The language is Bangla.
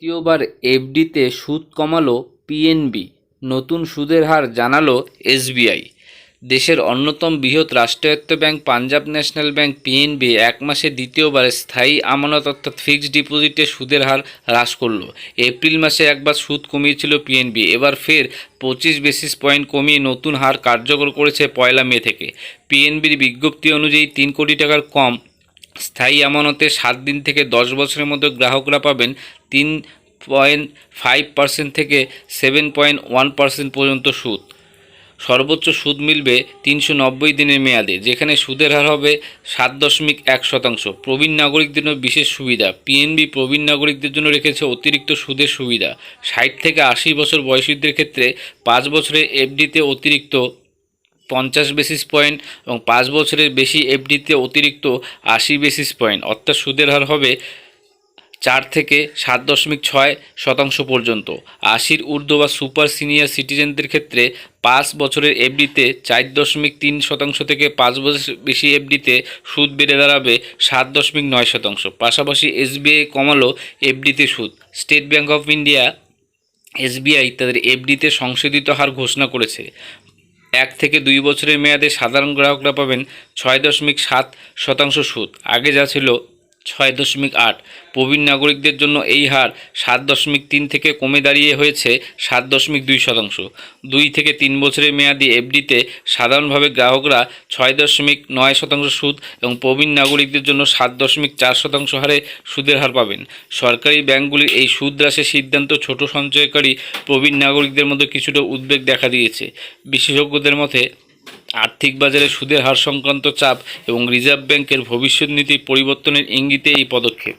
দ্বিতীয়বার এফডিতে সুদ কমালো পিএনবি, নতুন সুদের হার জানালো এসবিআই। দেশের অন্যতম বৃহৎ রাষ্ট্রায়ত্ত bank Punjab national bank PNB এক মাসে দ্বিতীয়বার স্থায়ী আমানত অর্থাৎ ফিক্সড ডিপোজিটে সুদের হার হ্রাস করলো। এপ্রিল মাসে একবার সুদ কমিয়েছিল পিএনবি, এবার ফের 25 বেসিস পয়েন্ট কমিয়ে নতুন হার কার্যকর করেছে 1 মে থেকে। পিএনবির বিজ্ঞপ্তি অনুযায়ী 3 কোটি টাকার কম স্থায়ী আমানতে 7 দিন থেকে 10 বছরের মধ্যে গ্রাহকরা পাবেন 3.5% থেকে 7.1% পর্যন্ত সুদ। সর্বোচ্চ সুদ মিলবে 390 দিনের মেয়াদে, যেখানে সুদের হার হবে 7.1%। প্রবীণ নাগরিকদের জন্য বিশেষ সুবিধা। পিএনবি প্রবীণ নাগরিকদের জন্য রেখেছে অতিরিক্ত সুদের সুবিধা। 60 থেকে 80 বছর বয়সীদের ক্ষেত্রে 5 বছরের এফডিতে অতিরিক্ত 50 বেসিস পয়েন্ট এবং 5 বছরের বেশি এফডিতে অতিরিক্ত 80 বেসিস পয়েন্ট, অর্থাৎ সুদের হার হবে 4 থেকে 7.6% পর্যন্ত। 80 ঊর্ধ্ব বা সুপার সিনিয়র সিটিজেনদের ক্ষেত্রে 5 বছরের এফডিতে 4.3% থেকে 5 বছর বেশি এফডিতে সুদ বেড়ে দাঁড়াবে 7.9%। পাশাপাশি এসবিআই কমালো এফডিতে সুদ। State bank of India SBI তাদের এফডিতে সংশোধিত হার ঘোষণা করেছে। 1 থেকে 2 বছরের মেয়াদে সাধারণ গ্রাহকরা পাবেন 6.7% সুদ, আগে যা ছিল 6.8। প্রবীণ নাগরিকদের জন্য এই হার 7.3 থেকে কমে দাঁড়িয়ে হয়েছে 7.2%। 2 থেকে 3 বছরের মেয়াদি এফডিতে সাধারণভাবে গ্রাহকরা 6.9% সুদ এবং প্রবীণ নাগরিকদের জন্য 7.4% হারে সুদের হার পাবেন। সরকারি ব্যাংকগুলির এই সুদ হ্রাসের সিদ্ধান্ত ছোট সঞ্চয়কারী প্রবীণ নাগরিকদের মধ্যে কিছুটা উদ্বেগ দেখা দিয়েছে। বিশেষজ্ঞদের মতে আর্থিক বাজারে সুদের হার সংক্রান্ত চাপ এবং রিজার্ভ ব্যাংকের ভবিষ্যৎ নীতি পরিবর্তনের ইঙ্গিতে এই পদক্ষেপ।